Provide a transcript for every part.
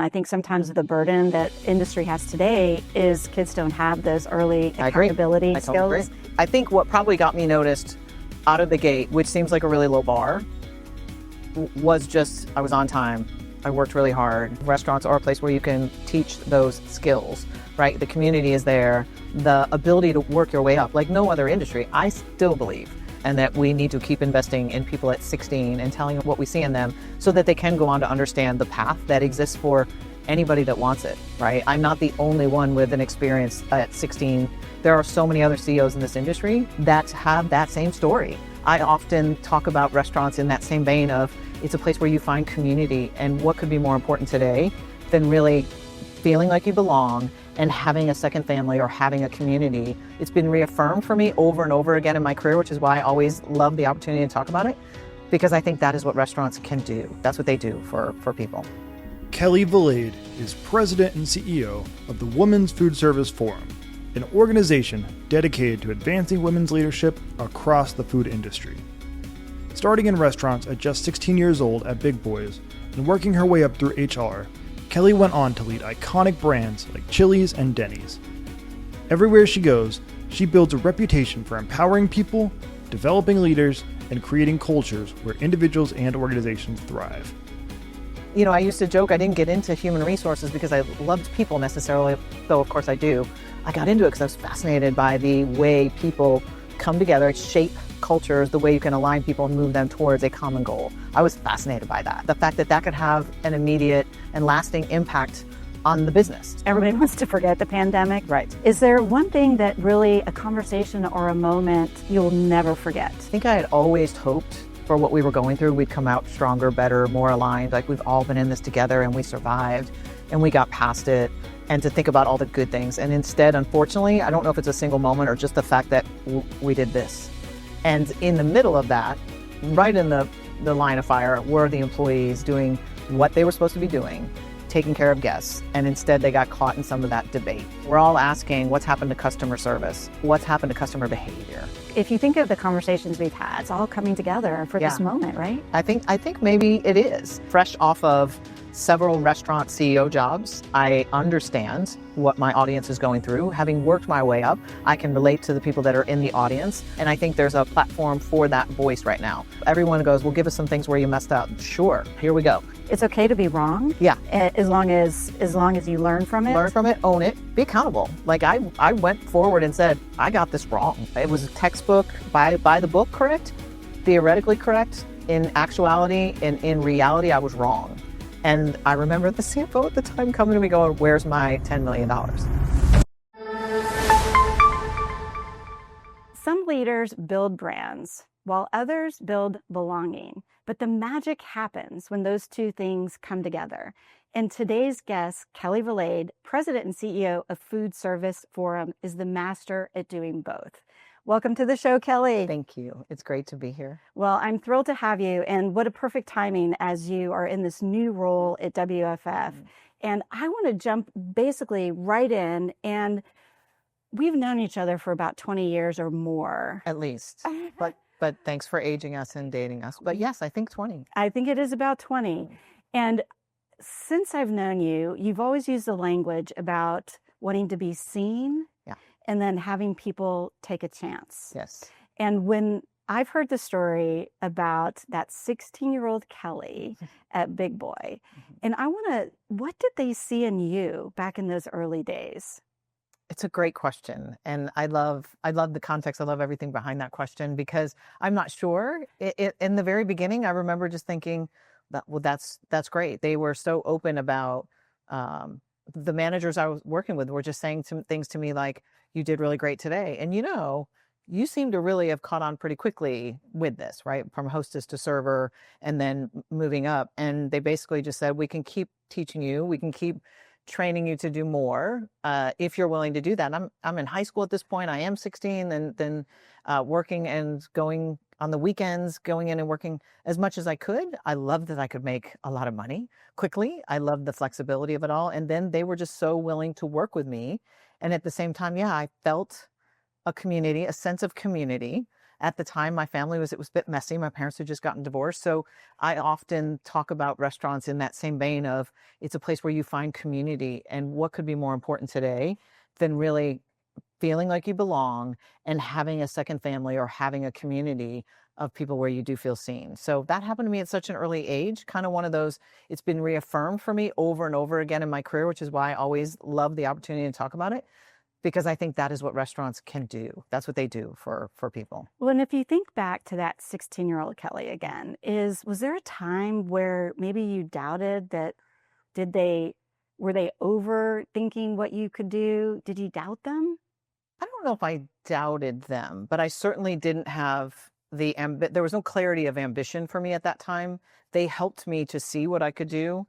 I think sometimes the burden that industry has today is kids don't have those early accountability skills. Totally agree. I think what probably got me noticed out of the gate, which seems like a really low bar, was just I was on time. I worked really hard. Restaurants are a place where you can teach those skills, right? The community is there, the ability to work your way up like no other industry, I still believe. And that we need to keep investing in people at 16 and telling them what we see in them so that they can go on to understand the path that exists for anybody that wants it, right? I'm not the only one with an experience at 16. There are so many other CEOs in this industry that have that same story. I often talk about restaurants in that same vein of it's a place where you find community, and what could be more important today than really feeling like you belong and having a second family or having a community. It's been reaffirmed for me over and over again in my career, which is why I always love the opportunity to talk about it, because I think that is what restaurants can do. That's what they do for people. Kelli Valade is president and CEO of the Women's Foodservice Forum, an organization dedicated to advancing women's leadership across the food industry. Starting in restaurants at just 16 years old at Big Boys and working her way up through HR, Kelli went on to lead iconic brands like Chili's and Denny's. Everywhere she goes, she builds a reputation for empowering people, developing leaders, and creating cultures where individuals and organizations thrive. You know, I used to joke I didn't get into human resources because I loved people necessarily, though of course I do. I got into it because I was fascinated by the way people come together, shape cultures, the way you can align people and move them towards a common goal. I was fascinated by that. The fact that that could have an immediate and lasting impact on the business. Everybody wants to forget the pandemic. Right. Is there one thing that really, a conversation or a moment you'll never forget? I think I had always hoped for what we were going through, we'd come out stronger, better, more aligned. Like we've all been in this together and we survived and we got past it. And to think about all the good things. And instead, unfortunately, I don't know if it's a single moment or just the fact that we did this. And in the middle of that, right in the line of fire, were the employees doing what they were supposed to be doing, taking care of guests. And instead, they got caught in some of that debate. We're all asking, what's happened to customer service? What's happened to customer behavior? If you think of the conversations we've had, it's all coming together for this moment, right? I think maybe it is. Fresh off of several restaurant CEO jobs, I understand what my audience is going through. Having worked my way up, I can relate to the people that are in the audience. And I think there's a platform for that voice right now. Everyone goes, well, give us some things where you messed up. Sure, here we go. It's okay to be wrong. Yeah. As long as you learn from it. Learn from it, own it, be accountable. Like I went forward and said, I got this wrong. It was a textbook, by the book correct, theoretically correct. In actuality and in reality, I was wrong. And I remember the CFO at the time coming to me going, where's my $10 million? Some leaders build brands while others build belonging. But the magic happens when those two things come together. And today's guest, Kelli Valade, President and CEO of Foodservice Forum, is the master at doing both. Welcome to the show, Kelli. Thank you. It's great to be here. Well, I'm thrilled to have you, and what a perfect timing as you are in this new role at WFF. And I want to jump basically right in, and we've known each other for about 20 years or more. At least. But thanks for aging us and dating us. But yes, I think 20. I think it is about 20. And since I've known you, you've always used the language about wanting to be seen. And then having people take a chance. Yes. And when I've heard the story about that 16-year-old Kelli at Big Boy, and what did they see in you back in those early days? It's a great question. And I love the context. I love everything behind that question because I'm not sure. In the very beginning, I remember just thinking, that's great. They were so open about the managers I was working with were just saying things to me like, you did really great today. And you seem to really have caught on pretty quickly with this, right? From hostess to server and then moving up. And they basically just said, we can keep teaching you. We can keep training you to do more if you're willing to do that. And I'm in high school at this point. I am 16 and then working and going on the weekends, going in and working as much as I could. I loved that I could make a lot of money quickly. I loved the flexibility of it all. And then they were just so willing to work with me. And at the same time, I felt a community, a sense of community At the time, my family it was a bit messy. My parents had just gotten divorced. So I often talk about restaurants in that same vein of it's a place where you find community. And what could be more important today than really feeling like you belong and having a second family or having a community of people where you do feel seen. So that happened to me at such an early age, kind of one of those, it's been reaffirmed for me over and over again in my career, which is why I always love the opportunity to talk about it, because I think that is what restaurants can do. That's what they do for people. Well, and if you think back to that 16-year-old Kelli again, was there a time where maybe you doubted that, were they overthinking what you could do? Did you doubt them? I don't know if I doubted them, but I certainly didn't have there was no clarity of ambition for me at that time. They helped me to see what I could do.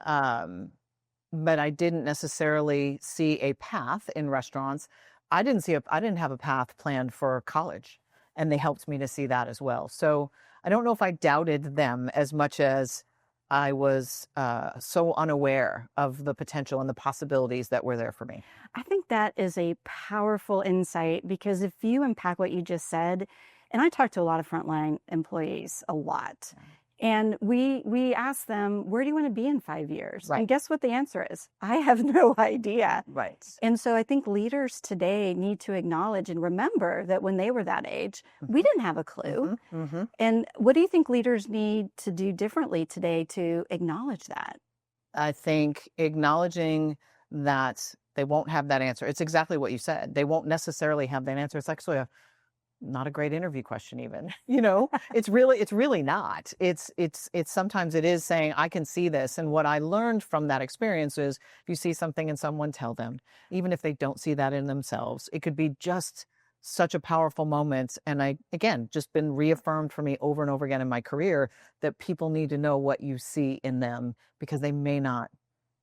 But I didn't necessarily see a path in restaurants. I didn't have a path planned for college, and they helped me to see that as well. So I don't know if I doubted them as much as I was so unaware of the potential and the possibilities that were there for me. I think that is a powerful insight, because if you unpack what you just said, and I talk to a lot of frontline employees a lot, and we ask them, where do you want to be in 5 years? Right. And guess what the answer is? I have no idea. Right. And so I think leaders today need to acknowledge and remember that when they were that age, we didn't have a clue. And what do you think leaders need to do differently today to acknowledge that? I think acknowledging that they won't have that answer. It's exactly what you said. They won't necessarily have that answer. It's actually not a great interview question even, it's really not. It's sometimes it is saying, I can see this. And what I learned from that experience is if you see something in someone, tell them, even if they don't see that in themselves. It could be just such a powerful moment. And again, just been reaffirmed for me over and over again in my career that people need to know what you see in them, because they may not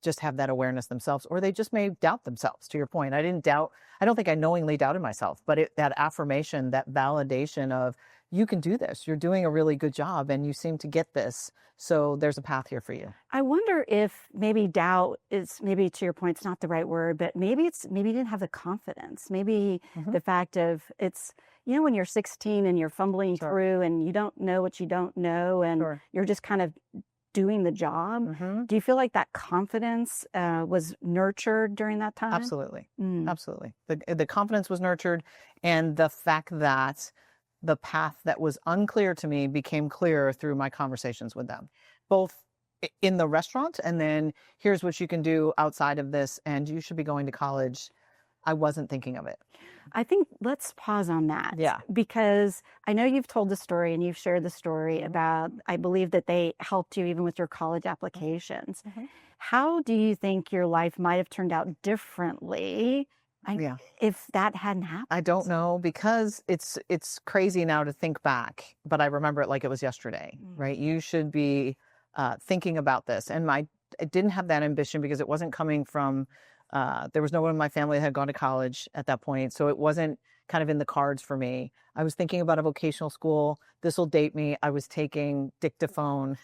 just have that awareness themselves, or they just may doubt themselves. To your point, I don't think I knowingly doubted myself, but that affirmation, that validation of, you can do this, you're doing a really good job, and you seem to get this, so there's a path here for you. I wonder if maybe doubt is, maybe to your point, it's not the right word, but maybe you didn't have the confidence. Maybe the fact of it's, when you're 16 and you're fumbling through and you don't know what you don't know, and you're just kind of doing the job. Do you feel like that confidence was nurtured during that time? Absolutely. Absolutely. The confidence was nurtured, and the fact that the path that was unclear to me became clearer through my conversations with them, both in the restaurant, and then here's what you can do outside of this, and you should be going to college. I wasn't thinking of it. I think let's pause on that. Yeah. Because I know you've told the story and you've shared the story about, I believe that they helped you even with your college applications. How do you think your life might have turned out differently if that hadn't happened? I don't know, because it's crazy now to think back, but I remember it like it was yesterday, right? You should be thinking about this. And I didn't have that ambition because it wasn't coming from, there was no one in my family that had gone to college at that point. So it wasn't kind of in the cards for me. I was thinking about a vocational school. This will date me. I was taking dictaphone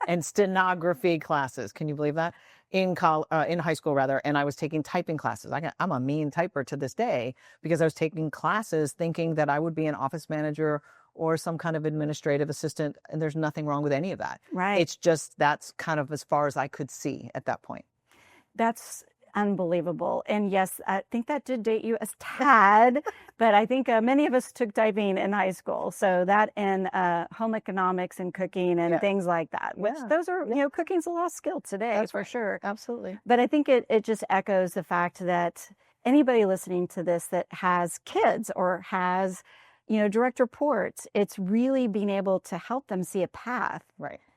and stenography classes. Can you believe that? In high school rather. And I was taking typing classes. I'm a mean typer to this day, because I was taking classes thinking that I would be an office manager or some kind of administrative assistant. And there's nothing wrong with any of that. Right. It's just, that's kind of as far as I could see at that point. That's unbelievable. And yes, I think that did date you a tad, but I think many of us took typing in high school. So that and home economics and cooking and things like that, which those are, cooking's a lost skill today. That's for sure. Absolutely. But I think it just echoes the fact that anybody listening to this that has kids or has, direct reports, it's really being able to help them see a path,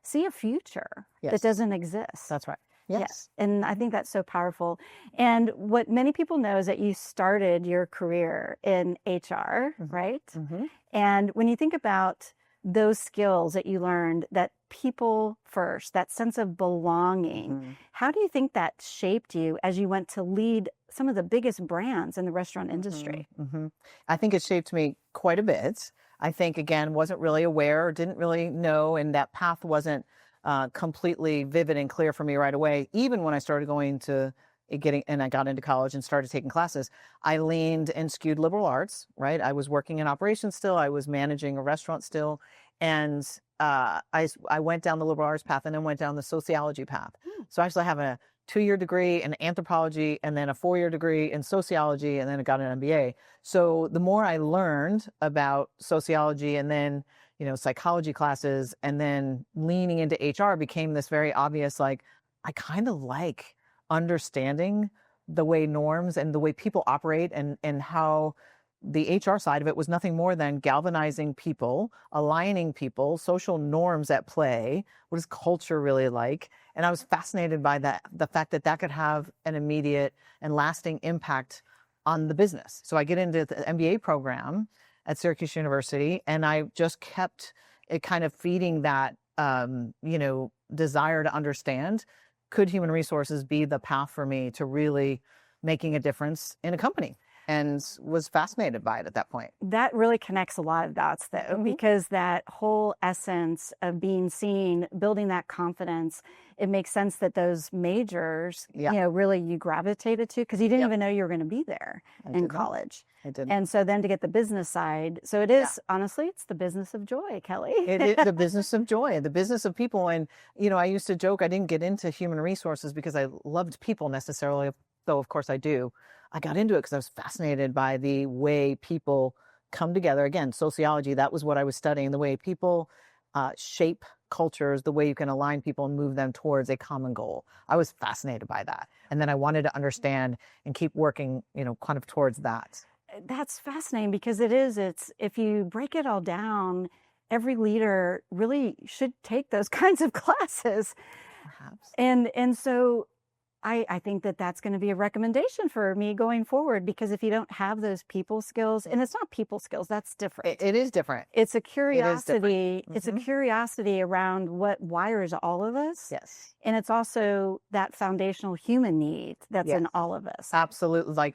see a future that doesn't exist. That's right. Yes. And I think that's so powerful. And what many people know is that you started your career in HR, right? And when you think about those skills that you learned, that people first, that sense of belonging, how do you think that shaped you as you went to lead some of the biggest brands in the restaurant industry? I think it shaped me quite a bit. I think, again, wasn't really aware, didn't really know, and that path wasn't completely vivid and clear for me right away, even when I started going to and I got into college and started taking classes, I leaned and skewed liberal arts, right? I was working in operations still. I was managing a restaurant still. And I went down the liberal arts path and then went down the sociology path. So I actually have a 2-year degree in anthropology and then a 4-year degree in sociology, and then I got an MBA. So the more I learned about sociology and then, psychology classes, and then leaning into HR became this very obvious, like, I kind of like understanding the way norms and the way people operate, and how the HR side of it was nothing more than galvanizing people, aligning people, social norms at play. What is culture really like? And I was fascinated by that, the fact that that could have an immediate and lasting impact on the business. So I get into the MBA program at Syracuse University, and I just kept it kind of feeding that, desire to understand, could human resources be the path for me to really making a difference in a company? And was fascinated by it at that point. That really connects a lot of dots, though, because that whole essence of being seen, building that confidence, it makes sense that those majors, really you gravitated to, because you didn't even know you were going to be there in college. I didn't. And so then to get the business side, so it is, honestly, it's the business of joy, Kelly. It is the business of joy, the business of people. And, I used to joke, I didn't get into human resources because I loved people necessarily, though of course I do. I got into it because I was fascinated by the way people come together. Again, sociology, that was what I was studying, the way people shape cultures, the way you can align people and move them towards a common goal. I was fascinated by that. And then I wanted to understand and keep working, kind of towards that. That's fascinating because it's if you break it all down, every leader really should take those kinds of classes. Perhaps. And so I think that that's going to be a recommendation for me going forward, because if you don't have those people skills, and it's not people skills, that's different. It is different. It's a curiosity. It's a curiosity around what wires all of us. Yes. And it's also that foundational human need that's in all of us. Absolutely. Like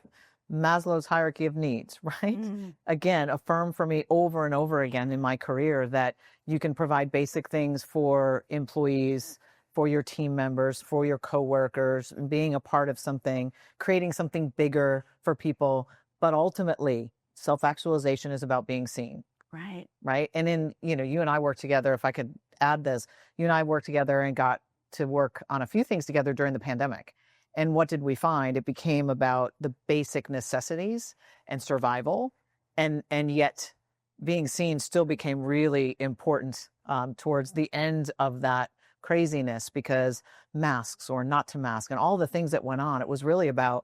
Maslow's hierarchy of needs, right? Again, affirmed for me over and over again in my career that you can provide basic things for employees, for your team members, for your coworkers, being a part of something, creating something bigger for people. But ultimately, self-actualization is about being seen. Right. Right. And you and I worked together, if I could add this, you and I worked together and got to work on a few things together during the pandemic. And what did we find? It became about the basic necessities and survival. And yet being seen still became really important towards the end of that craziness, because masks or not to mask and all the things that went on, it was really about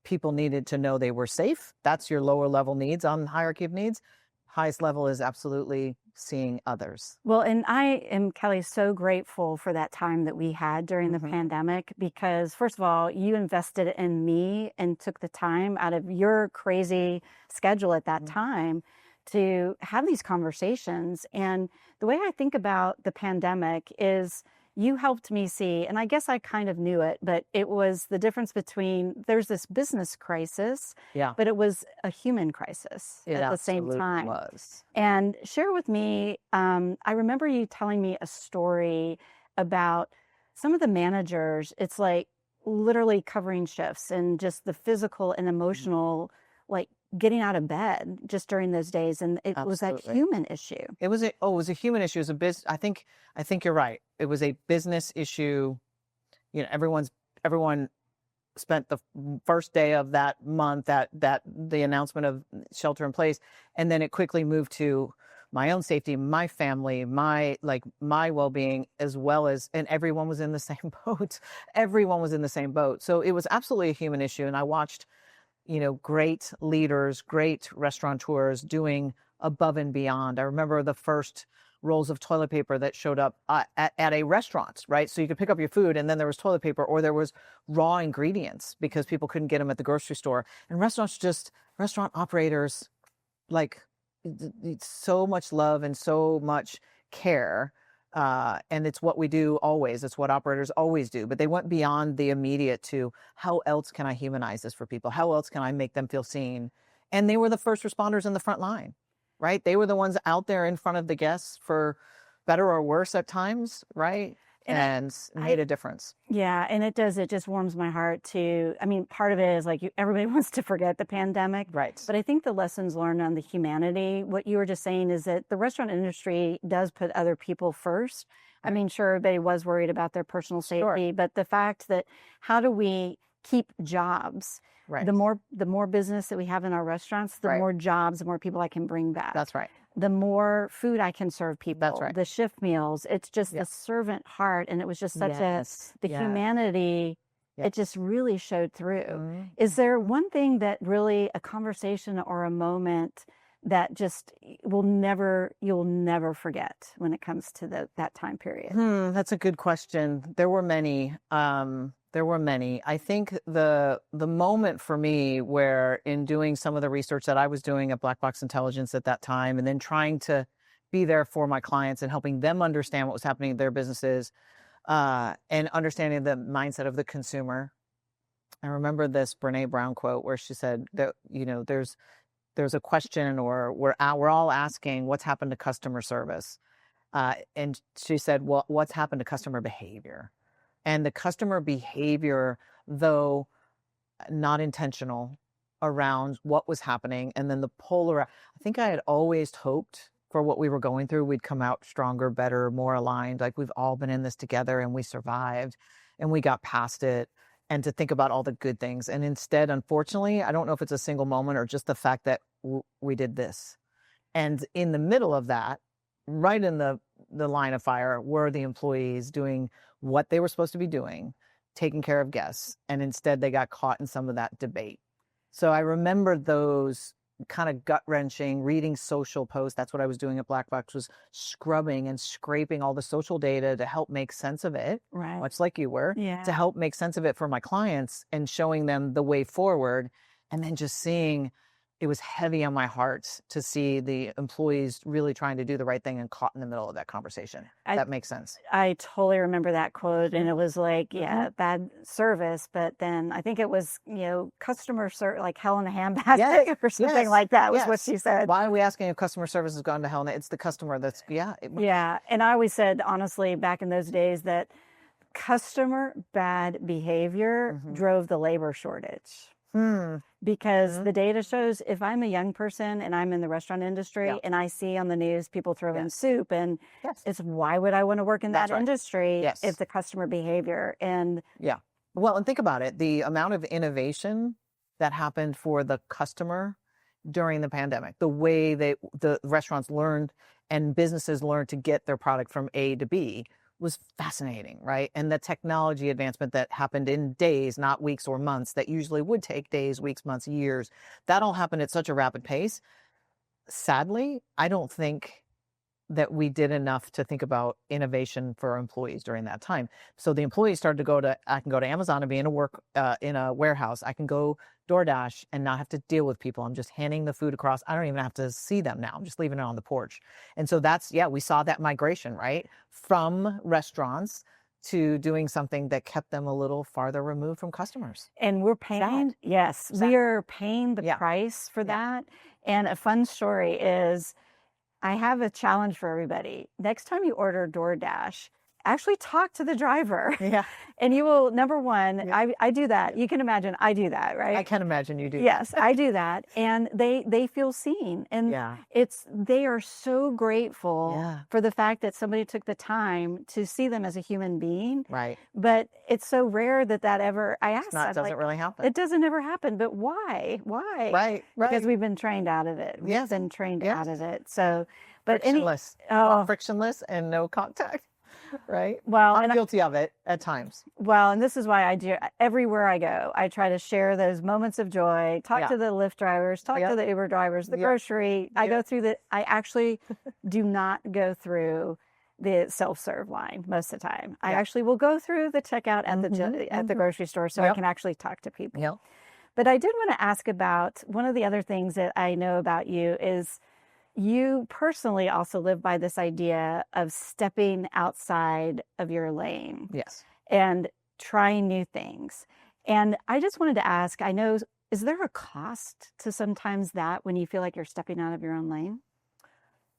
people needed to know they were safe. That's your lower level needs on the hierarchy of needs. Highest level is absolutely seeing others. Well, and I am, Kelly, so grateful for that time that we had during the pandemic, because first of all, you invested in me and took the time out of your crazy schedule at that time to have these conversations. And the way I think about the pandemic is you helped me see, and I guess I kind of knew it, but it was the difference between there's this business crisis, but it was a human crisis at the same time. Was. And share with me, I remember you telling me a story about some of the managers, it's like literally covering shifts and just the physical and emotional, like getting out of bed just during those days. And it was that human issue. It was a human issue. It was a business. I think you're right. It was a business issue. Everyone spent the first day of that month that the announcement of shelter in place. And then it quickly moved to my own safety, my family, my well-being, as well as, and everyone was in the same boat. Everyone was in the same boat. So it was absolutely a human issue. And I watched great leaders, great restaurateurs doing above and beyond. I remember the first rolls of toilet paper that showed up at a restaurant, right? So you could pick up your food and then there was toilet paper, or there was raw ingredients because people couldn't get them at the grocery store. And restaurant operators, like, so much love and so much care. And it's what we do always. It's what operators always do. But they went beyond the immediate to how else can I humanize this for people? How else can I make them feel seen? And they were the first responders in the front line, right? They were the ones out there in front of the guests, for better or worse at times, right? and made a difference. Yeah, and it does. It just warms my heart to, I mean, part of it is like everybody wants to forget the pandemic. Right. But I think the lessons learned on the humanity, what you were just saying is that the restaurant industry does put other people first. I mean, sure, everybody was worried about their personal safety, but the fact that how do we keep jobs? Right. The more business that we have in our restaurants, the more jobs, the more people I can bring back. That's right. The more food I can serve people. That's right. The shift meals. It's just the servant heart, and it was just such the humanity. It just really showed through. Is there one thing that really a conversation or a moment that just you'll never forget when it comes to that time period? That's a good question. There were many. I think the moment for me where in doing some of the research that I was doing at Black Box Intelligence at that time, and then trying to be there for my clients and helping them understand what was happening in their businesses, and understanding the mindset of the consumer. I remember this Brene Brown quote where she said that, there's a question, or we're all asking what's happened to customer service. And she said, well, what's happened to customer behavior? And the customer behavior, though not intentional, around what was happening, and then the polar, I think I had always hoped for what we were going through, we'd come out stronger, better, more aligned. Like we've all been in this together and we survived and we got past it, and to think about all the good things. And instead, unfortunately, I don't know if it's a single moment or just the fact that we did this. And in the middle of that, right in the line of fire, were the employees doing what they were supposed to be doing, taking care of guests. And instead they got caught in some of that debate. So I remember those kind of gut-wrenching, reading social posts. That's what I was doing at Black Box, was scrubbing and scraping all the social data to help make sense of it, much like you were, to help make sense of it for my clients and showing them the way forward. And then just seeing, it was heavy on my heart to see the employees really trying to do the right thing and caught in the middle of that conversation. That makes sense. I totally remember that quote, and it was like, bad service, but then I think it was, customer service, like hell in a handbasket or something like that was what she said. Why are we asking if customer service has gone to hell? It's the customer that's, And I always said, honestly, back in those days, that customer bad behavior drove the labor shortage. Because the data shows, if I'm a young person and I'm in the restaurant industry and I see on the news people throw in soup, and it's, why would I want to work in that industry if the customer behavior and well, and think about it, the amount of innovation that happened for the customer during the pandemic, the way the restaurants learned and businesses learned to get their product from A to B was fascinating, right? And the technology advancement that happened in days, not weeks or months, that usually would take days, weeks, months, years, that all happened at such a rapid pace. Sadly, I don't think that we did enough to think about innovation for our employees during that time. So the employees started to I can go to Amazon and be in a warehouse. I can go DoorDash and not have to deal with people. I'm just handing the food across. I don't even have to see them now. I'm just leaving it on the porch. And so that's, we saw that migration, right? From restaurants to doing something that kept them a little farther removed from customers. And we're paying, we are paying the price for that. And a fun story is, I have a challenge for everybody. Next time you order DoorDash, actually talk to the driver. And you will, number one, I do that. You can imagine I do that, right? I can imagine you do. Yes, I do that. And they feel seen. And they are so grateful for the fact that somebody took the time to see them as a human being. Right. But it's so rare that ever, I ask that. It doesn't really happen. It doesn't ever happen. But why? Why? Right. Because we've been trained out of it. We've been trained out of it. So, but frictionless. Frictionless and no contact. Right. Well, I'm guilty of it at times. Well, and this is why I do everywhere I go. I try to share those moments of joy, talk to the Lyft drivers, talk to the Uber drivers, the grocery. I go through I actually do not go through the self-serve line most of the time. I actually will go through the checkout at the grocery store so I can actually talk to people. But I did want to ask about one of the other things that I know about you is you personally also live by this idea of stepping outside of your lane. Yes. And trying new things. And I just wanted to ask, I know, is there a cost to sometimes that when you feel like you're stepping out of your own lane?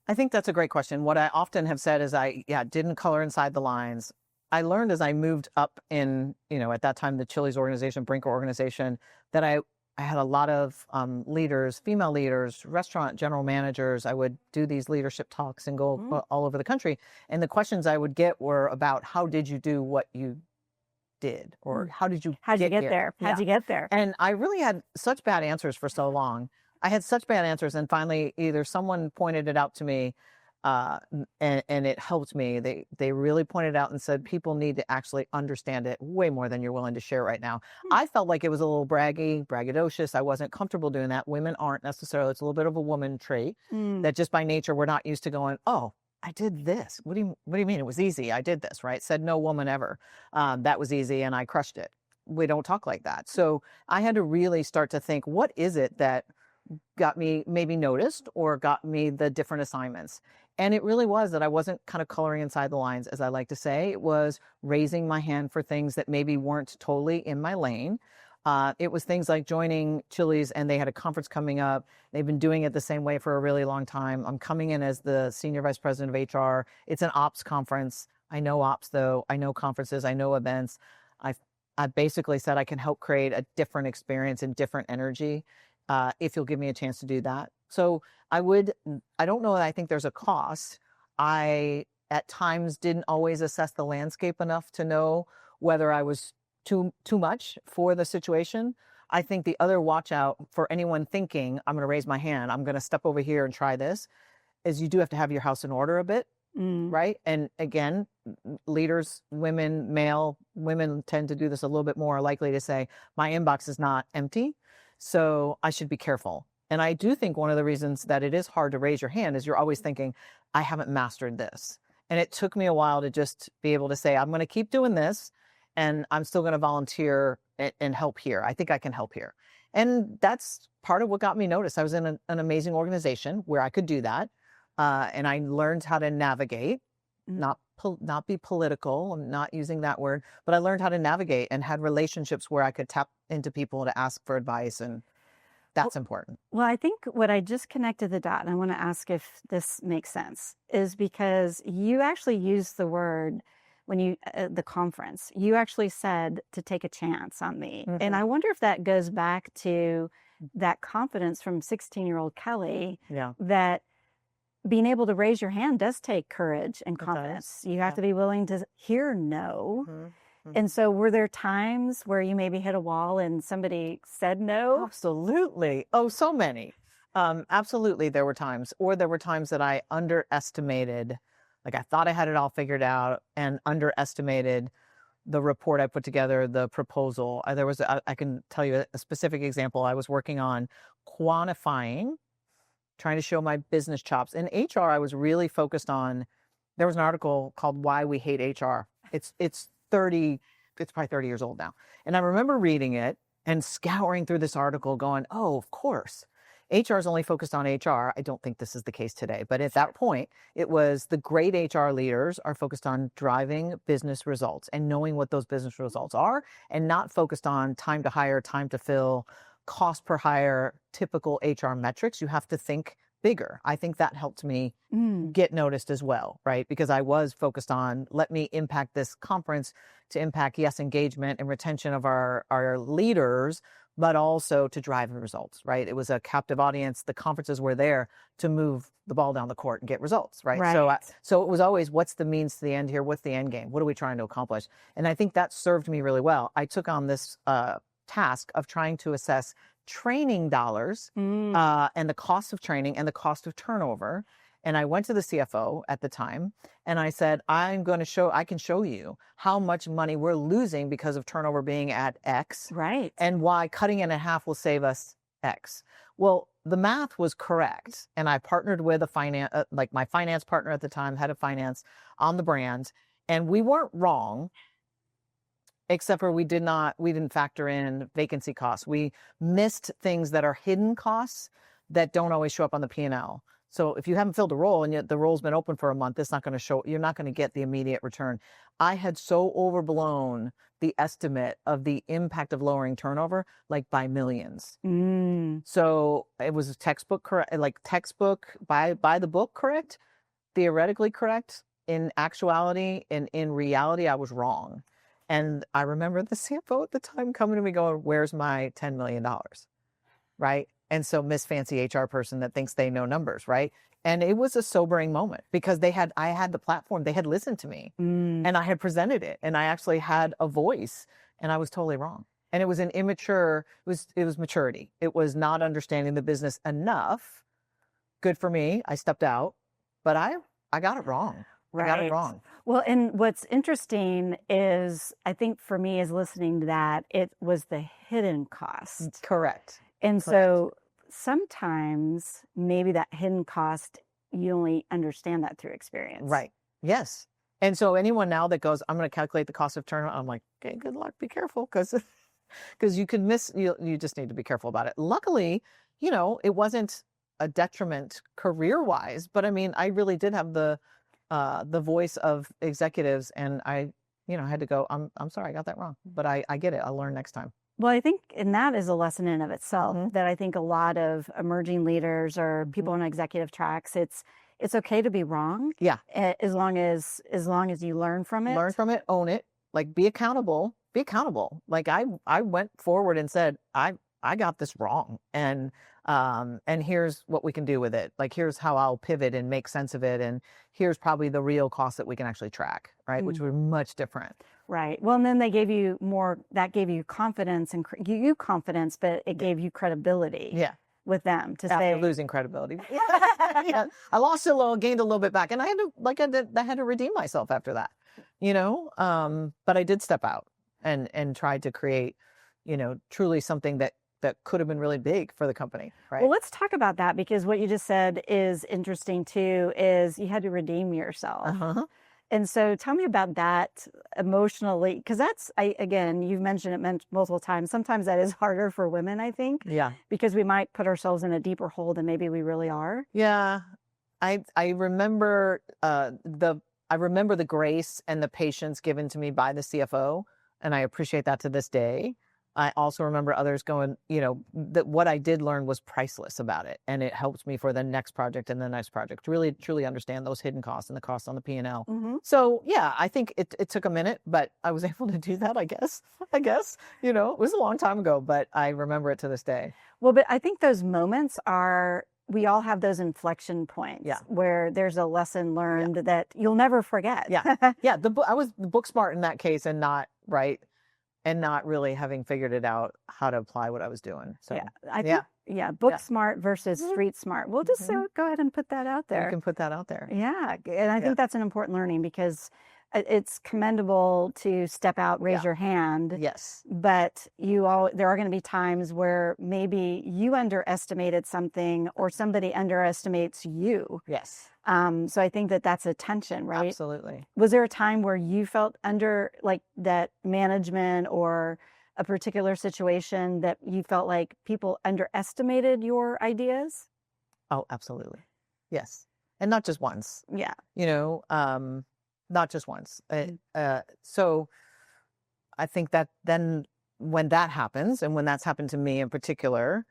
I think that's a great question. What I often have said is I didn't color inside the lines I learned as I moved up in, at that time, the Chili's organization, Brinker organization, that I had a lot of leaders, female leaders, restaurant general managers. I would do these leadership talks and go all over the country. And the questions I would get were about, how did you do what you did? Or how did you How'd you get here? there? How'd you get there? And I really had such bad answers for so long. I had such bad answers. And finally, either someone pointed it out to me, and it helped me. They really pointed out and said, people need to actually understand it way more than you're willing to share right now. I felt like it was a little braggadocious. I wasn't comfortable doing that. Women aren't necessarily. It's a little bit of a woman trait that just by nature, we're not used to going, oh, I did this. What do you mean? It was easy. I did this, right? Said no woman ever. That was easy and I crushed it. We don't talk like that. So I had to really start to think, what is it that got me maybe noticed or got me the different assignments? And it really was that I wasn't kind of coloring inside the lines, as I like to say. It was raising my hand for things that maybe weren't totally in my lane. It was things like joining Chili's, and they had a conference coming up. They've been doing it the same way for a really long time. I'm coming in as the senior vice president of HR. It's an ops conference. I know ops, though. I know conferences. I know events. I basically said I can help create a different experience and different energy if you'll give me a chance to do that. So I don't know that I think there's a cost. I, at times, didn't always assess the landscape enough to know whether I was too much for the situation. I think the other watch out for anyone thinking, I'm going to raise my hand, I'm going to step over here and try this, is you do have to have your house in order a bit, right? And again, leaders, women, male, women tend to do this a little bit more, likely to say, my inbox is not empty, so I should be careful. And I do think one of the reasons that it is hard to raise your hand is you're always thinking, I haven't mastered this. And it took me a while to just be able to say, I'm going to keep doing this, and I'm still going to volunteer and help here. I think I can help here. And that's part of what got me noticed. I was in an amazing organization where I could do that. And I learned how to navigate, not be political. I'm not using that word, but I learned how to navigate and had relationships where I could tap into people to ask for advice, and that's important. Well, I think what I just connected the dot, and I want to ask if this makes sense, is because you actually used the word when you, the conference, you actually said to take a chance on me. And I wonder if that goes back to that confidence from 16-year-old Kelli, that being able to raise your hand does take courage and confidence. You have to be willing to hear no. And so were there times where you maybe hit a wall and somebody said no? Absolutely. Oh, so many. Absolutely. There were times that I underestimated, like I thought I had it all figured out and underestimated the report I put together, the proposal. I can tell you a specific example. I was working on quantifying, trying to show my business chops. In HR, I was really focused on, there was an article called Why We Hate HR. It's probably 30 years old now. And I remember reading it and scouring through this article going, oh, of course. HR is only focused on HR. I don't think this is the case today. But at that point, it was the great HR leaders are focused on driving business results and knowing what those business results are, and not focused on time to hire, time to fill, cost per hire, typical HR metrics. You have to think bigger. I think that helped me get noticed as well, right? Because I was focused on, let me impact this conference to impact, yes, engagement and retention of our leaders, but also to drive the results, right? It was a captive audience. The conferences were there to move the ball down the court and get results, right? So it was always, what's the means to the end here? What's the end game? What are we trying to accomplish? And I think that served me really well. I took on this task of trying to assess training dollars and the cost of training and the cost of turnover. And I went to the CFO at the time and I said, I can show you how much money we're losing because of turnover being at X. Right. And why cutting it in half will save us X. Well, the math was correct. And I partnered with my finance partner at the time, head of finance, on the brand. And we weren't wrong, except for we didn't factor in vacancy costs. We missed things that are hidden costs that don't always show up on the P&L. So if you haven't filled a role and yet the role's been open for a month, it's not going to show, you're not going to get the immediate return. I had so overblown the estimate of the impact of lowering turnover, like by millions. So it was textbook correct, like textbook by the book correct, theoretically correct, in actuality and in reality, I was wrong. And I remember the CFO at the time coming to me going, where's my $10 million? Right. And so Miss Fancy HR person that thinks they know numbers. Right. And it was a sobering moment because I had the platform, they had listened to me and I had presented it and I actually had a voice and I was totally wrong. And it was an immature, it was maturity. It was not understanding the business enough. Good for me. I stepped out, but I got it wrong. Right. I got it wrong. Well, and what's interesting is, I think for me is listening to that, it was the hidden cost. Correct. And so sometimes maybe that hidden cost, you only understand that through experience. Right. Yes. And so anyone now that goes, I'm going to calculate the cost of turnaround, I'm like, okay, good luck. Be careful because you can miss, you just need to be careful about it. Luckily, it wasn't a detriment career-wise, but I mean, I really did have the voice of executives and I had to go, I'm sorry, I got that wrong, but I get it. I'll learn next time. Well, I think, and that is a lesson in of itself, that I think a lot of emerging leaders or people on executive tracks, it's okay to be wrong. Yeah. As long as you learn from it. Learn from it, own it, like be accountable. Like I went forward and said, I got this wrong. And here's what we can do with it. Like, here's how I'll pivot and make sense of it. And here's probably the real cost that we can actually track, right? Which were much different. Right. Well, and then they gave you that gave you confidence and you confidence, but it gave you credibility. Yeah. With them to After say losing credibility. Yeah. I lost a little, gained a little bit back. And I had to redeem myself after that, but I did step out and tried to create, truly something that could have been really big for the company. Right. Well, let's talk about that because what you just said is interesting too, is you had to redeem yourself. Uh-huh. And so tell me about that emotionally, because again, you've mentioned it multiple times. Sometimes that is harder for women, I think. Yeah. Because we might put ourselves in a deeper hole than maybe we really are. Yeah. I remember the grace and the patience given to me by the CFO, and I appreciate that to this day. I also remember others going, that what I did learn was priceless about it. And it helped me for the next project and the next project to really, truly understand those hidden costs and the costs on the P&L. Mm-hmm. So yeah, I think it took a minute, but I was able to do that, I guess, it was a long time ago, but I remember it to this day. Well, but I think those moments we all have those inflection points where there's a lesson learned that you'll never forget. Yeah. Yeah. I was book smart in that case and not right. And not really having figured it out how to apply what I was doing. So book smart versus street smart. We'll just go ahead and put that out there. You can put that out there. Yeah, and I think that's an important learning because it's commendable to step out, raise your hand. Yes. But there are going to be times where maybe you underestimated something or somebody underestimates you. Yes. So I think that's a tension, right? Absolutely. Was there a time where you felt under like that management or a particular situation that you felt like people underestimated your ideas? Oh, absolutely. Yes. And not just once. Yeah. Not just once. So I think that then when that happens, and when that's happened to me in particular,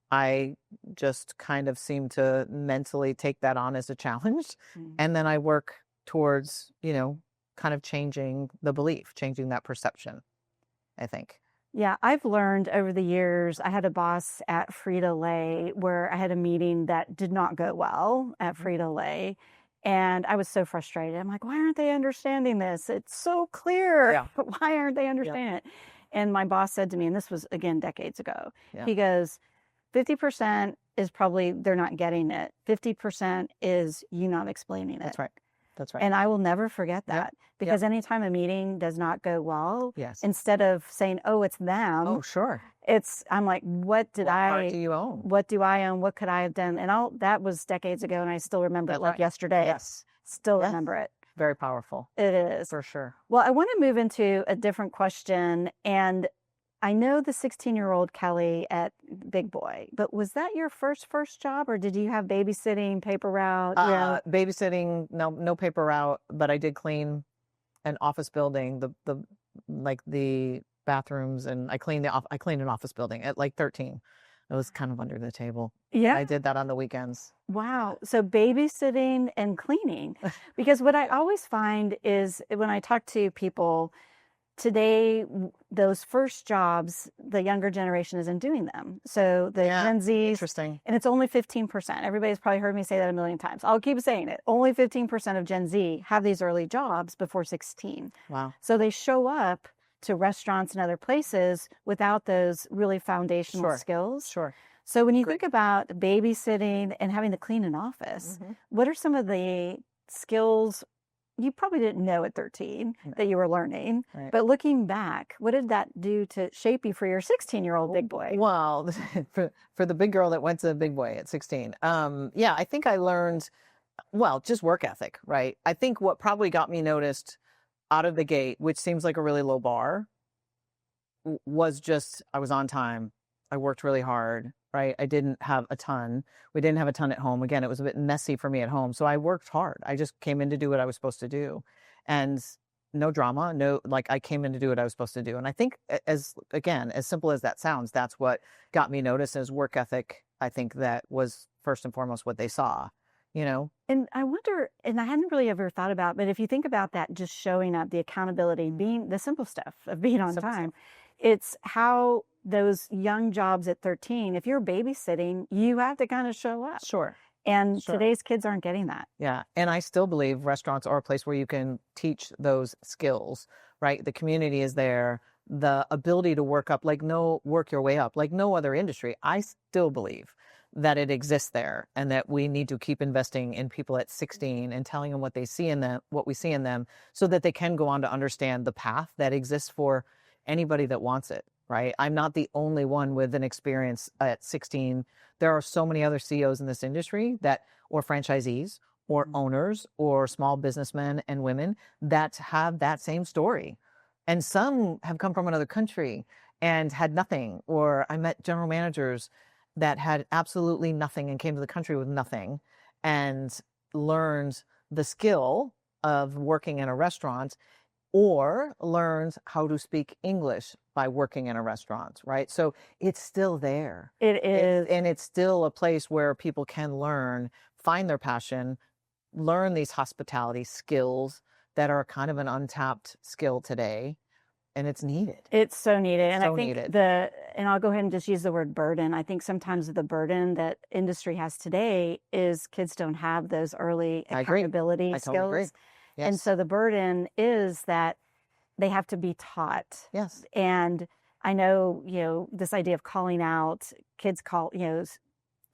I just kind of seem to mentally take that on as a challenge. And then I work towards, kind of changing the belief, changing that perception, I think. Yeah, I've learned over the years, I had a boss at Frito-Lay where I had a meeting that did not go well at Frito-Lay. And I was so frustrated. I'm like, why aren't they understanding this? It's so clear. Yeah. But why aren't they understanding it? And my boss said to me, and this was, again, decades ago, he goes, 50% is probably they're not getting it. 50% is you not explaining it. That's right. That's right. And I will never forget that because anytime a meeting does not go well, instead of saying, oh, it's them. Oh, sure. I'm like, what do you own? What do I own? What could I have done? And that was decades ago. And I still remember it like yesterday. Yes. Still remember it. Very powerful. It is. For sure. Well, I want to move into a different question. And I know the 16-year-old Kelli at Big Boy, but was that your first job, or did you have babysitting, paper route? Babysitting, no paper route, but I did clean an office building, the bathrooms, and I cleaned an office building at like 13. It was kind of under the table. Yeah. I did that on the weekends. Wow. So babysitting and cleaning. Because what I always find is when I talk to people today, those first jobs, the younger generation isn't doing them. So the Gen Zs, Interesting. and it's only 15%. Everybody's probably heard me say that a million times. I'll keep saying it. Only 15% of Gen Z have these early jobs before 16. Wow. So they show up to restaurants and other places without those really foundational skills. Sure. So when you think about babysitting and having to clean an office, what are some of the skills you probably didn't know at 13 that you were learning, but looking back, what did that do to shape you for your 16-year-old big boy? Well, for the big girl that went to the big boy at 16, yeah, I think I learned, well, just work ethic, right? I think what probably got me noticed out of the gate, which seems like a really low bar, was just I was on time. I worked really hard, right? I didn't have a ton. We didn't have a ton at home. Again, it was a bit messy for me at home. So I worked hard. I just came in to do what I was supposed to do. And no drama, I came in to do what I was supposed to do. And I think as simple as that sounds, that's what got me noticed as work ethic. I think that was first and foremost what they saw, And I wonder, and I hadn't really ever thought about, but if you think about that, just showing up, the accountability, being the simple stuff of being on time, it's how those young jobs at 13, if you're babysitting, you have to kind of show up. Sure. And today's kids aren't getting that. Yeah. And I still believe restaurants are a place where you can teach those skills, right? The community is there, the ability to work your way up, like no other industry. I still believe that it exists there and that we need to keep investing in people at 16 and telling them what we see in them so that they can go on to understand the path that exists for anybody that wants it, right? I'm not the only one with an experience at 16. There are so many other CEOs in this industry or franchisees or owners or small businessmen and women that have that same story. And some have come from another country and had nothing. Or I met general managers that had absolutely nothing and came to the country with nothing and learned the skill of working in a restaurant or learned how to speak English by working in a restaurant, right? So it's still there. It is. And it's still a place where people can learn, find their passion, learn these hospitality skills that are kind of an untapped skill today. And it's needed. It's so needed. And so I think needed. and I'll go ahead and just use the word burden. I think sometimes the burden that industry has today is kids don't have those early accountability skills. Totally agree. Yes. And so the burden is that they have to be taught. Yes. And I know, this idea of calling out, kids call,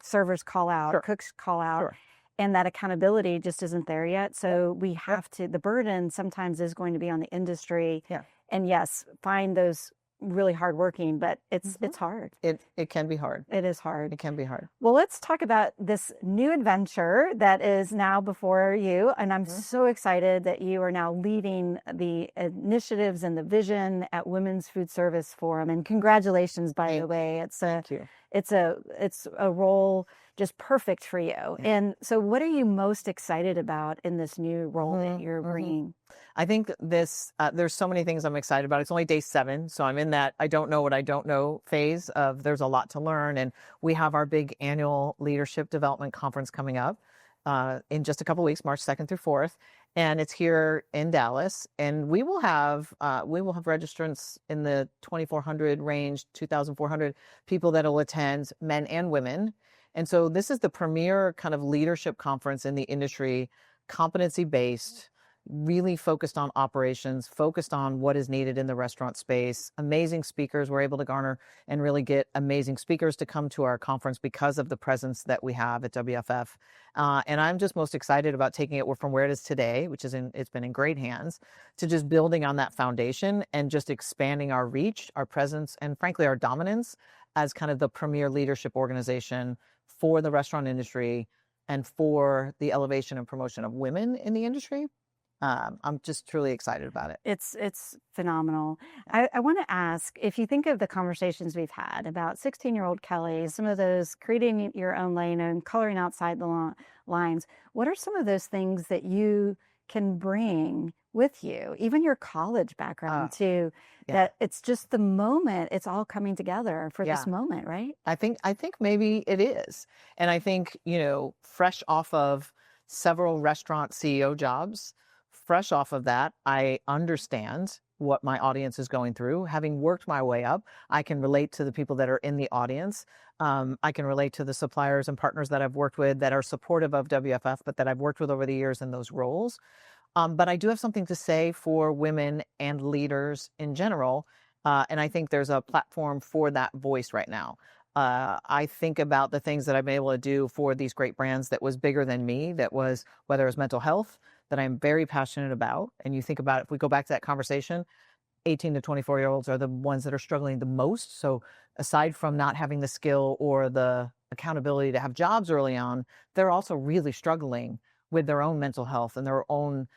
servers call out, cooks call out, and that accountability just isn't there yet. So we have to, the burden sometimes is going to be on the industry. Yeah. And yes, find those really hardworking, but it's hard. It can be hard. It is hard. It can be hard. Well, let's talk about this new adventure that is now before you. And I'm so excited that you are now leading the initiatives and the vision at Women's Foodservice Forum. And congratulations, by the way. Thank you. It's a role just perfect for you. Yeah. And so what are you most excited about in this new role that you're bringing? I think there's so many things I'm excited about. It's only day 7, so I'm in that I don't know what I don't know phase of there's a lot to learn. And we have our big annual leadership development conference coming up in just a couple weeks, March 2nd through 4th. And it's here in Dallas. And we will have registrants in the 2,400 range, 2,400 people that will attend, men and women. And so this is the premier kind of leadership conference in the industry, competency-based, really focused on operations, focused on what is needed in the restaurant space. Amazing speakers. We're able to garner and really get amazing speakers to come to our conference because of the presence that we have at WFF. And I'm just most excited about taking it from where it is today, which is it's been in great hands, to just building on that foundation and just expanding our reach, our presence, and frankly, our dominance as kind of the premier leadership organization for the restaurant industry and for the elevation and promotion of women in the industry. I'm just truly excited about it. It's phenomenal. I want to ask, if you think of the conversations we've had about 16-year-old Kelli, some of those creating your own lane and coloring outside the lines, what are some of those things that you can bring with you, even your college background too, that it's just the moment, it's all coming together for this moment, right? I think maybe it is. And I think, fresh off of several restaurant CEO jobs, fresh off of that, I understand what my audience is going through. Having worked my way up, I can relate to the people that are in the audience. I can relate to the suppliers and partners that I've worked with that are supportive of WFF, but that I've worked with over the years in those roles. But I do have something to say for women and leaders in general. And I think there's a platform for that voice right now. I think about the things that I've been able to do for these great brands that was bigger than me, that was whether it was mental health, that I'm very passionate about. And you think about, if we go back to that conversation, 18 to 24-year-olds are the ones that are struggling the most. So aside from not having the skill or the accountability to have jobs early on, they're also really struggling with their own mental health and their own,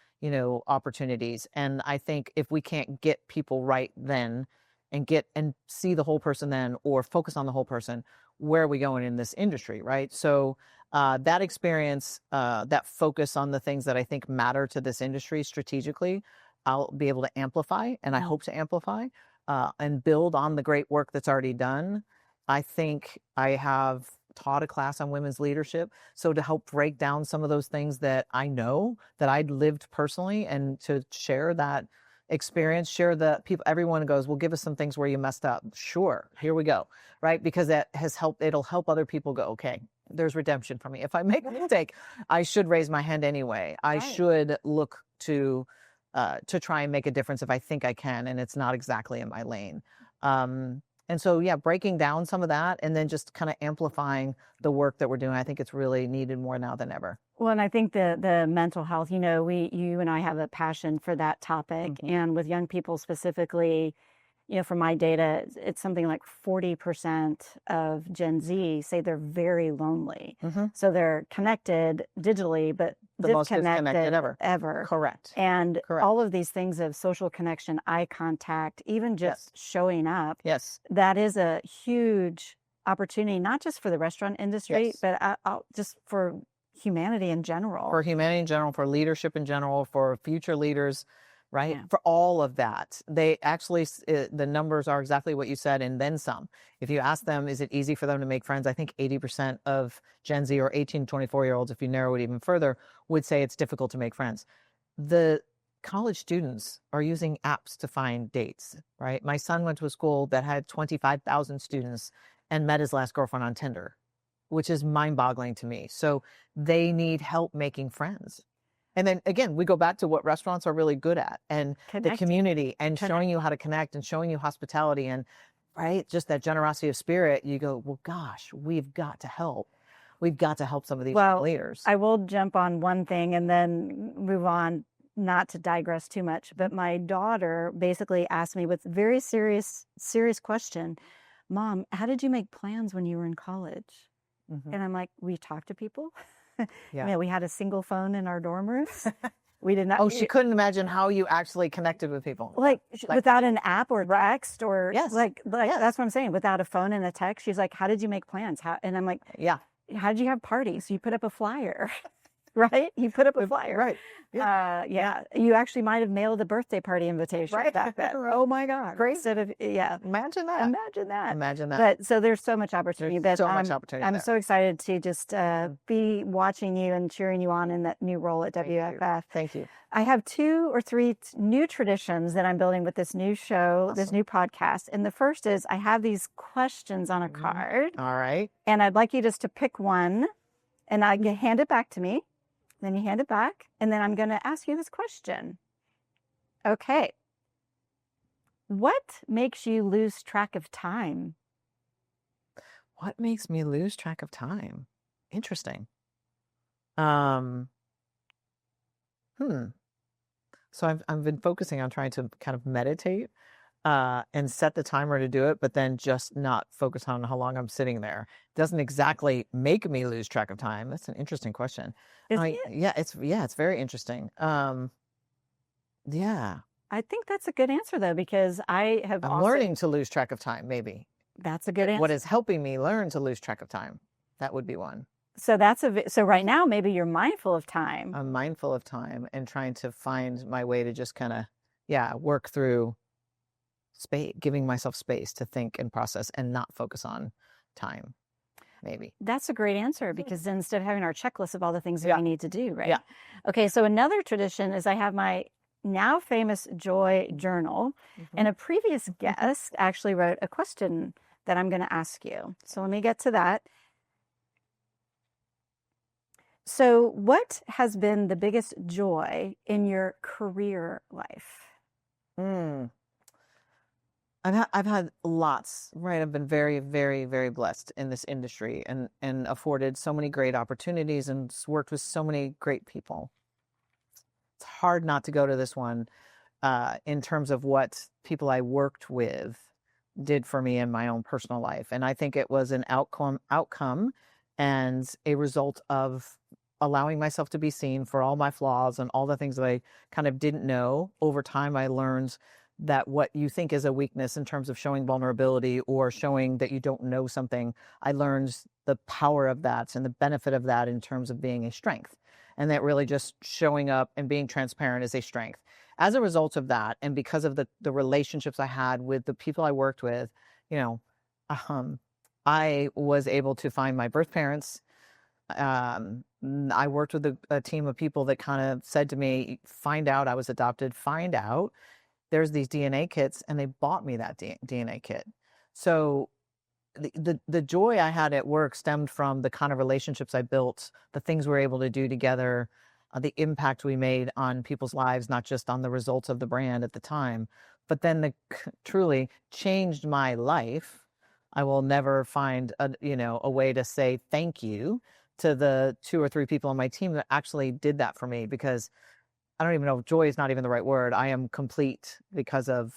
opportunities. And I think if we can't get people right then and see the whole person then, or focus on the whole person, where are we going in this industry, right? So that experience, that focus on the things that I think matter to this industry strategically, I'll be able to amplify, and I hope to amplify and build on the great work that's already done. I think I have taught a class on women's leadership. So to help break down some of those things that I know that I'd lived personally, and to share that experience, share the people, everyone goes, well, give us some things where you messed up. Sure. Here we go. Right. Because that has helped. It'll help other people go, okay, there's redemption for me. If I make a mistake, I should raise my hand anyway. I should look to try and make a difference if I think I can, and it's not exactly in my lane. And so, breaking down some of that and then just kind of amplifying the work that we're doing. I think it's really needed more now than ever. Well, and I think the mental health, you and I have a passion for that topic. Mm-hmm. And with young people specifically, from my data, it's something like 40% of Gen Z say they're very lonely. Mm-hmm. So they're connected digitally, but the most disconnected ever. Correct. And all of these things of social connection, eye contact, even just showing up. Yes. That is a huge opportunity, not just for the restaurant industry, but just for humanity in general. For humanity in general, for leadership in general, for future leaders. Right. Yeah. For all of that, they actually, the numbers are exactly what you said, and then some. If you ask them, is it easy for them to make friends? I think 80% of Gen Z or 18 to 24-year-olds, if you narrow it even further, would say it's difficult to make friends. The college students are using apps to find dates, right? My son went to a school that had 25,000 students and met his last girlfriend on Tinder, which is mind-boggling to me. So they need help making friends. And then again, we go back to what restaurants are really good at, and the community, and showing you how to connect, and showing you hospitality, and just that generosity of spirit. You go, well, gosh, we've got to help. We've got to help some of these leaders. I will jump on one thing and then move on, not to digress too much. But my daughter basically asked me with very serious question, Mom, how did you make plans when you were in college? Mm-hmm. And I'm like, we talked to people. We had a single phone in our dorm rooms. We did not. Oh, she couldn't imagine how you actually connected with people. Like without an app or text or that's what I'm saying. Without a phone and a text, she's like, "How did you make plans?" And I'm like, how did you have parties? You put up a flyer, right? You put up a flyer, right? You actually might have mailed a birthday party invitation back then. Oh my God! Great. Instead of imagine that. But so there's so much opportunity. I'm there. So excited to just be watching you and cheering you on in that new role at WFF. Thank you. I have 2 or 3 new traditions that I'm building with this new show, this new podcast. And the first is I have these questions on a card. All right. And I'd like you just to pick one, and I hand it back to me. Then you hand it back, and then I'm going to ask you this question. Okay. What makes you lose track of time? What makes me lose track of time? Interesting. So I've been focusing on trying to kind of meditate and set the timer to do it, but then just not focus on how long I'm sitting there. It doesn't exactly make me lose track of time. That's an interesting question. It's very interesting. I think that's a good answer though, because I'm learning to lose track of time. Maybe that's a good answer. What is helping me learn to lose track of time? That would be one. So so right now, maybe you're mindful of time. I'm mindful of time and trying to find my way to just kind of, work through space, giving myself space to think and process and not focus on time, maybe. That's a great answer, because then instead of having our checklist of all the things that Yeah. we need to do, right? Yeah. Okay, so another tradition is I have my now famous joy journal, and a previous guest actually wrote a question that I'm going to ask you. So let me get to that. So, what has been the biggest joy in your career life? Mm. I've had lots, right? I've been very, very, very blessed in this industry and afforded so many great opportunities and worked with so many great people. It's hard not to go to this one in terms of what people I worked with did for me in my own personal life. And I think it was an outcome and a result of allowing myself to be seen for all my flaws and all the things that I kind of didn't know. Over time, I learned that what you think is a weakness in terms of showing vulnerability or showing that you don't know something, I learned the power of that and the benefit of that in terms of being a strength. And that really just showing up and being transparent is a strength. As a result of that, and because of the relationships I had with the people I worked with, you know, I was able to find my birth parents. I worked with a team of people that kind of said to me, find out I was adopted, find out there's these DNA kits, and they bought me that DNA kit. So the joy I had at work stemmed from the kind of relationships I built, the things we were able to do together, the impact we made on people's lives, not just on the results of the brand at the time, but then truly changed my life. I will never find a way to say thank you to the 2 or 3 people on my team that actually did that for me, because I don't even know if joy is not even the right word. I am complete because of,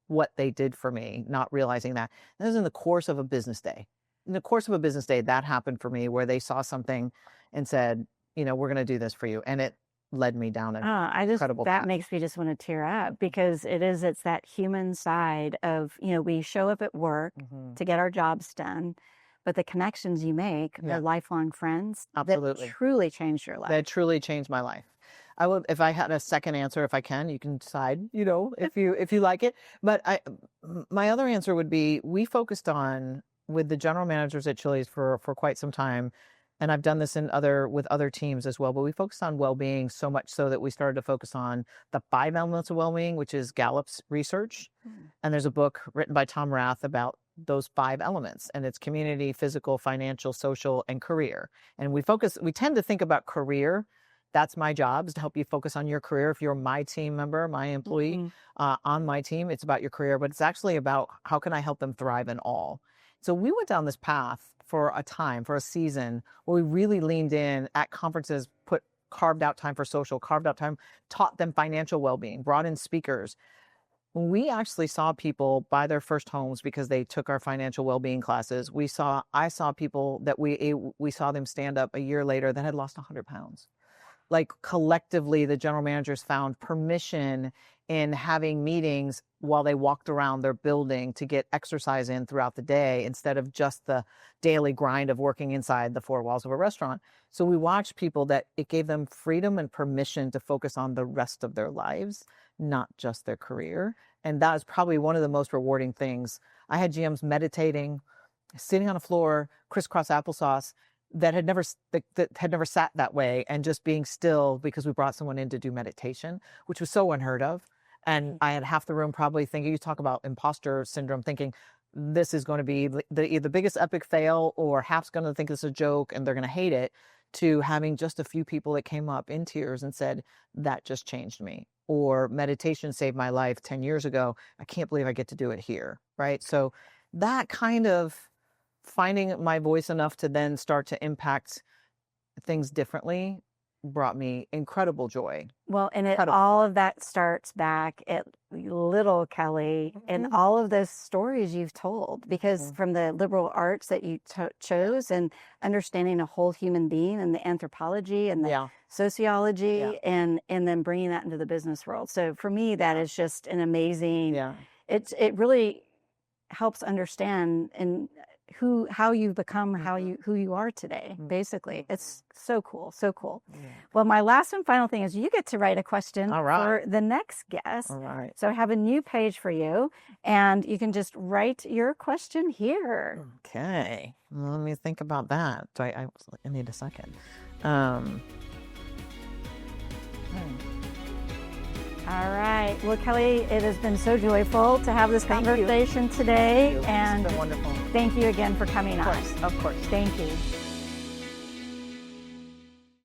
what they did for me, not realizing that. This is in the course of a business day. In the course of a business day, that happened for me, where they saw something and said, we're going to do this for you. And it led me down an incredible That path. makes me just want to tear up, because it's that human side of, we show up at work to get our jobs done, but the connections you make are lifelong friends. Absolutely. That truly changed your life. That truly changed my life. I would, if I had a second answer, if I can, you can decide, if you like it. But my other answer would be, we focused on, with the general managers at Chili's for quite some time, and I've done this with other teams as well, but we focused on well-being so much so that we started to focus on the 5 elements of well-being, which is Gallup's research. And there's a book written by Tom Rath about those 5 elements, and it's community, physical, financial, social, and career. And we tend to think about career. That's my job, is to help you focus on your career. If you're my team member, my employee on my team, it's about your career, but it's actually about how can I help them thrive in all. So we went down this path for a season, where we really leaned in at conferences, carved out time for social, carved out time, taught them financial well-being, brought in speakers. We actually saw people buy their first homes because they took our financial well-being classes. I saw people that we saw them stand up a year later that had lost 100 pounds. Like, collectively, the general managers found permission in having meetings while they walked around their building to get exercise in throughout the day, instead of just the daily grind of working inside the 4 walls of a restaurant. So we watched people that it gave them freedom and permission to focus on the rest of their lives, not just their career. And that is probably one of the most rewarding things. I had GMs meditating, sitting on a floor, crisscross applesauce, that had never sat that way, and just being still because we brought someone in to do meditation, which was so unheard of. And I had half the room probably thinking, you talk about imposter syndrome, thinking this is going to be the biggest epic fail, or half's going to think it's a joke and they're going to hate it, to having just a few people that came up in tears and said, that just changed me. Or meditation saved my life 10 years ago. I can't believe I get to do it here, right? So that kind of finding my voice enough to then start to impact things differently brought me incredible joy. Well, and all of that starts back at little Kelli and all of those stories you've told, because from the liberal arts that you chose, and understanding a whole human being, and the anthropology and the sociology, and then bringing that into the business world. So for me, that is just an amazing, it really helps understand and how you've become who you are today, basically. It's so cool, so cool. Well, my last and final thing is you get to write a question for the next guest. All right. So I have a new page for you, and you can just write your question here. Okay. Well, let me think about that. So I need a second. All right. Well, Kelli, it has been so joyful to have this conversation today. It's And been wonderful. thank you again for coming on. Of course. Thank you.